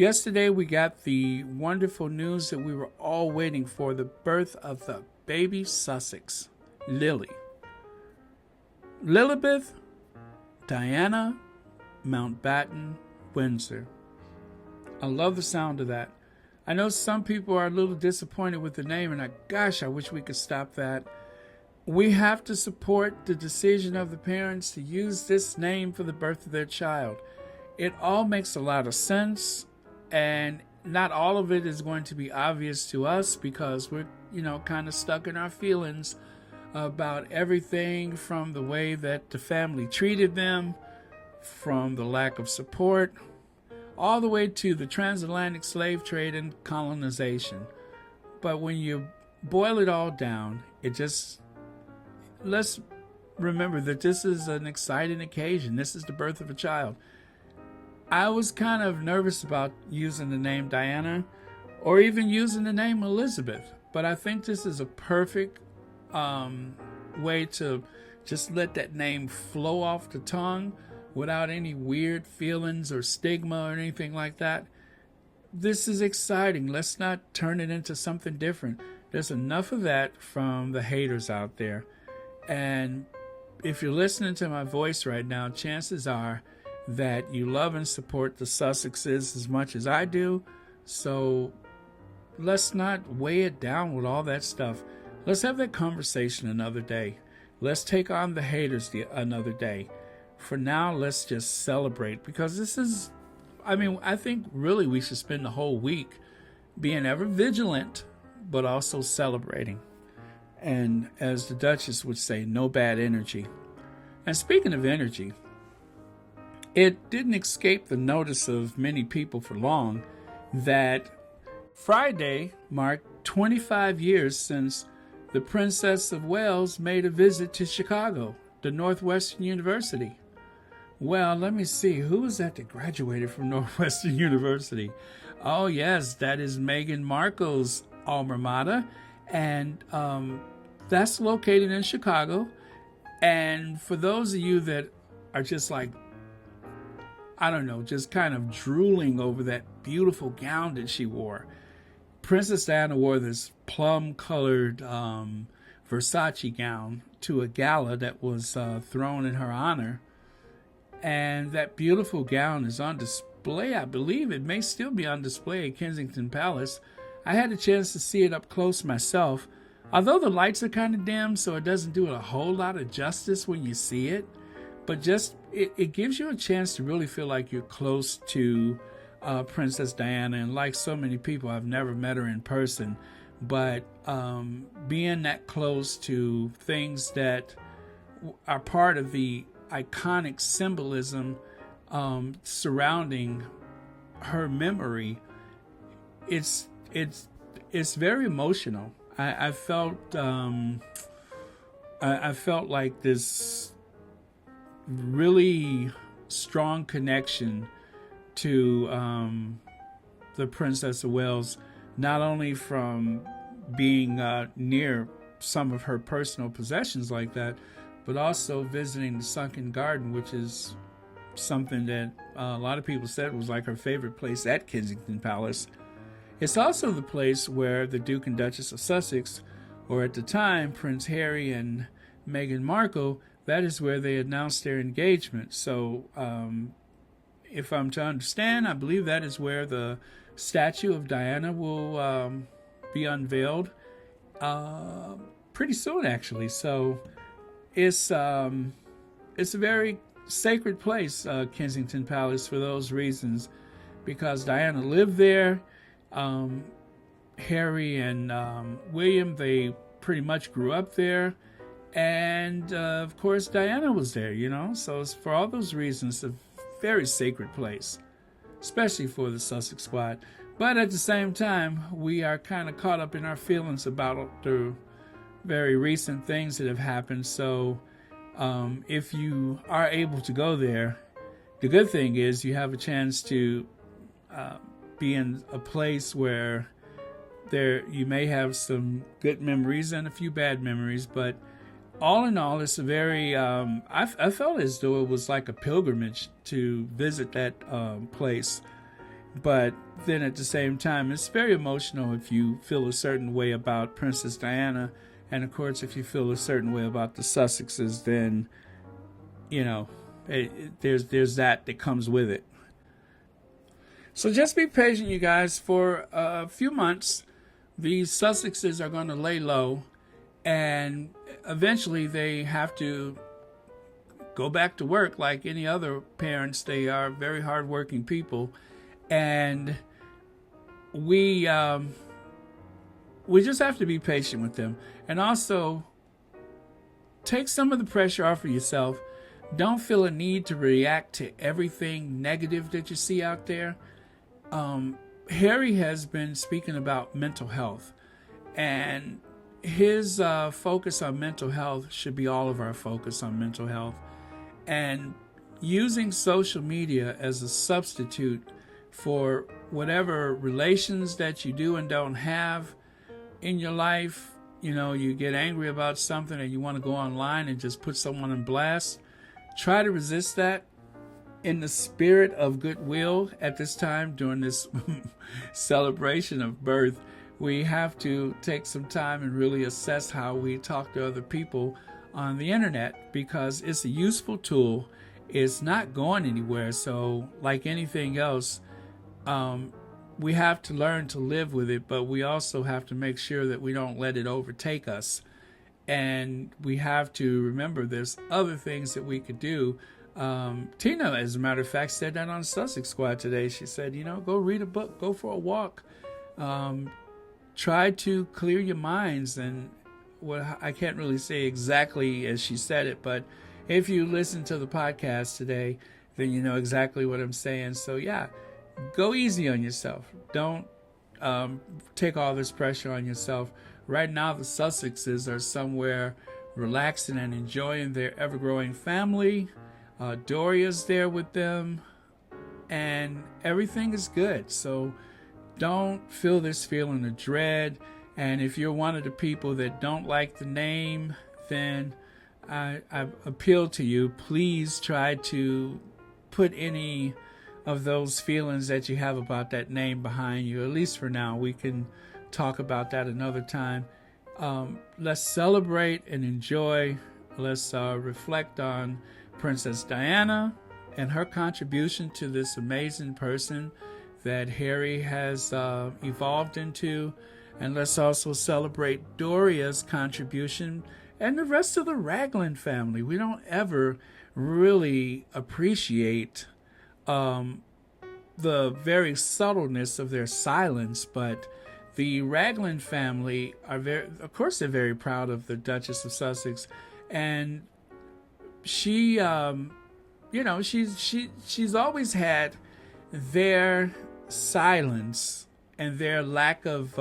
Yesterday we got the wonderful news that we were all waiting for, the birth of the baby Sussex, Lili. Lilibeth Diana Mountbatten Windsor. I love the sound of that. I know some people are a little disappointed with the name, and I wish we could stop that. We have to support the decision of the parents to use this name for the birth of their child. It all makes a lot of sense, and not all of it is going to be obvious to us because we're, kind of stuck in our feelings about everything from the way that the family treated them, from the lack of support, all the way to the transatlantic slave trade and colonization. But when you boil it all down, let's remember that this is an exciting occasion. This is the birth of a child. I was kind of nervous about using the name Diana or even using the name Elizabeth, but I think this is a perfect way to just let that name flow off the tongue without any weird feelings or stigma or anything like that. This is exciting. Let's not turn it into something different. There's enough of that from the haters out there. And if you're listening to my voice right now, chances are that you love and support the Sussexes as much as I do. So let's not weigh it down with all that stuff. Let's have that conversation another day. Let's take on the haters another day. For now, let's just celebrate, because I think really we should spend the whole week being ever vigilant, but also celebrating. And as the Duchess would say, no bad energy. And speaking of energy, it didn't escape the notice of many people for long that Friday marked 25 years since the Princess of Wales made a visit to Chicago, the Northwestern University. Well, let me see. Who was that graduated from Northwestern University? Oh, yes, that is Meghan Markle's alma mater. And that's located in Chicago. And for those of you that are just just kind of drooling over that beautiful gown that she wore. Princess Diana wore this plum-colored Versace gown to a gala that was thrown in her honor. And that beautiful gown is on display. I believe it may still be on display at Kensington Palace. I had a chance to see it up close myself. Although the lights are kind of dim, so it doesn't do it a whole lot of justice when you see it. But just, it gives you a chance to really feel like you're close to Princess Diana. And like so many people, I've never met her in person. But being that close to things that are part of the iconic symbolism surrounding her memory, it's very emotional. I felt like this really strong connection to the Princess of Wales, not only from being near some of her personal possessions like that, but also visiting the Sunken Garden, which is something that a lot of people said was like her favorite place at Kensington Palace. It's also the place where the Duke and Duchess of Sussex, or at the time, Prince Harry and Meghan Markle, that is where they announced their engagement. So if I'm to understand, I believe that is where the statue of Diana will be unveiled pretty soon, actually. So it's a very sacred place, Kensington Palace, for those reasons, because Diana lived there. Harry and William, they pretty much grew up there. And, of course, Diana was there, So it's, for all those reasons, a very sacred place, especially for the Sussex squad. But at the same time, we are kind of caught up in our feelings about the very recent things that have happened. So if you are able to go there, the good thing is you have a chance to be in a place where you may have some good memories and a few bad memories, but all in all, it's a very I felt as though it was like a pilgrimage to visit that place. But then at the same time, it's very emotional if you feel a certain way about Princess Diana. And of course, if you feel a certain way about the Sussexes, then, there's that comes with it. So just be patient, you guys. For a few months, these Sussexes are going to lay low, and eventually they have to go back to work like any other parents. They are very hardworking people, and we just have to be patient with them, and also take some of the pressure off of yourself. Don't feel a need to react to everything negative that you see out there. Harry has been speaking about mental health, and his focus on mental health should be all of our focus on mental health. And using social media as a substitute for whatever relations that you do and don't have in your life. You get angry about something and you want to go online and just put someone in blast. Try to resist that in the spirit of goodwill at this time during this celebration of birth. We have to take some time and really assess how we talk to other people on the internet, because it's a useful tool. It's not going anywhere. So like anything else, we have to learn to live with it, but we also have to make sure that we don't let it overtake us. And we have to remember there's other things that we could do. Tina, as a matter of fact, said that on Sussex Squad today. She said, go read a book, go for a walk, try to clear your minds. And I can't really say exactly as she said it, but if you listen to the podcast today, then you know exactly what I'm saying. So yeah, go easy on yourself. Don't take all this pressure on yourself. Right now, the Sussexes are somewhere relaxing and enjoying their ever-growing family. Doria's there with them, and everything is good. So don't feel this feeling of dread. And if you're one of the people that don't like the name, then I appeal to you. Please try to put any of those feelings that you have about that name behind you, at least for now. We can talk about that another time. Let's celebrate and enjoy. Let's reflect on Princess Diana and her contribution to this amazing person that Harry has evolved into. And let's also celebrate Doria's contribution and the rest of the Raglan family. We don't ever really appreciate the very subtleness of their silence, but the Raglan family are of course, they're very proud of the Duchess of Sussex, and she, she's always had their silence and their lack of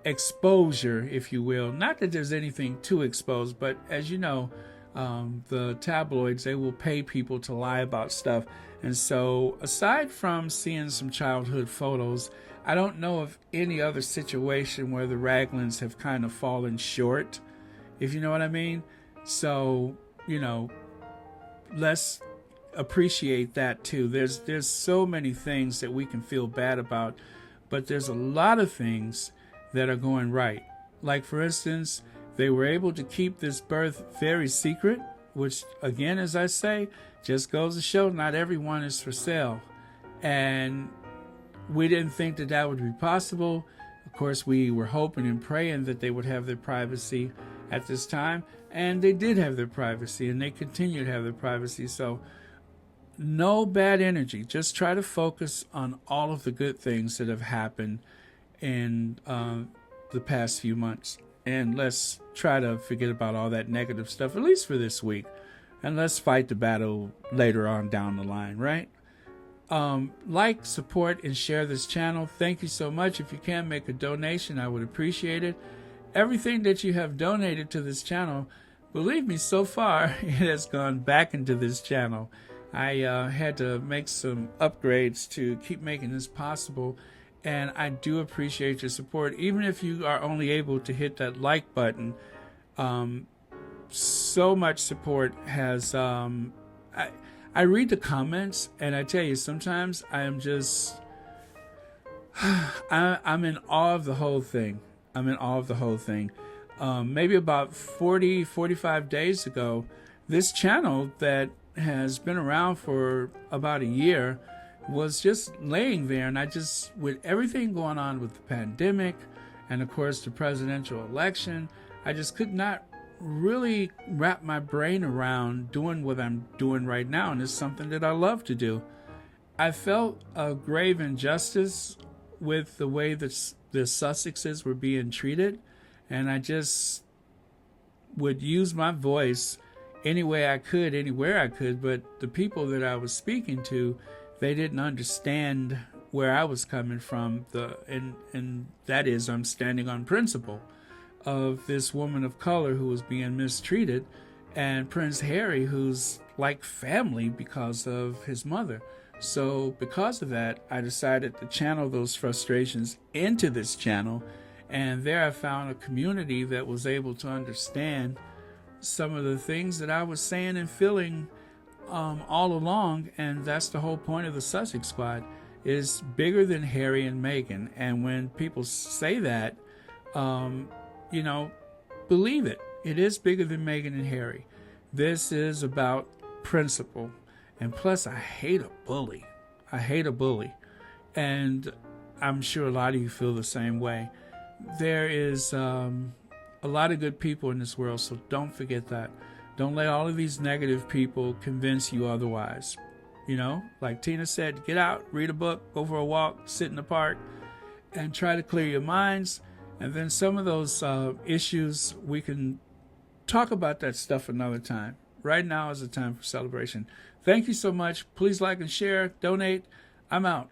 exposure, if you will. Not that there's anything to expose, but as you know, the tabloids, they will pay people to lie about stuff. And so aside from seeing some childhood photos, I don't know of any other situation where the Raglans have kind of fallen short, if you know what I mean. So, let's appreciate that too. There's so many things that we can feel bad about, but there's a lot of things that are going right. Like, for instance, they were able to keep this birth very secret, which, again, as I say, just goes to show not everyone is for sale. And we didn't think that would be possible. Of course, we were hoping and praying that they would have their privacy at this time. And they did have their privacy, and they continue to have their privacy. So no bad energy. Just try to focus on all of the good things that have happened in the past few months. And let's try to forget about all that negative stuff, at least for this week. And let's fight the battle later on down the line, right? Like, support, and share this channel. Thank you so much. If you can make a donation, I would appreciate it. Everything that you have donated to this channel, believe me, so far, it has gone back into this channel. I had to make some upgrades to keep making this possible. And I do appreciate your support. Even if you are only able to hit that like button, so much support has... I read the comments, and I tell you, sometimes I am just, I'm in awe of the whole thing. I'm in awe of the whole thing. Maybe about 45 days ago, this channel that has been around for about a year was just laying there, and I just, with everything going on with the pandemic and of course the presidential election, I just could not really wrap my brain around doing what I'm doing right now, and it's something that I love to do. I felt a grave injustice with the way that the Sussexes were being treated, and I just would use my voice any way I could, anywhere I could, but the people that I was speaking to, they didn't understand where I was coming from. And that is, I'm standing on principle of this woman of color who was being mistreated, and Prince Harry, who's like family because of his mother. So because of that, I decided to channel those frustrations into this channel, and there I found a community that was able to understand some of the things that I was saying and feeling all along. And that's the whole point of the Sussex Squad, is bigger than Harry and Meghan. And when people say that, you know, believe it. It is bigger than Meghan and Harry. This is about principle. And plus, I hate a bully. I hate a bully. And I'm sure a lot of you feel the same way. There is a lot of good people in this world, so don't forget that. Don't let all of these negative people convince you otherwise. You know, like Tina said, get out, read a book, go for a walk, sit in the park, and try to clear your minds. And then some of those issues, we can talk about that stuff another time. Right now is the time for celebration. Thank you so much. Please like and share, donate. I'm out.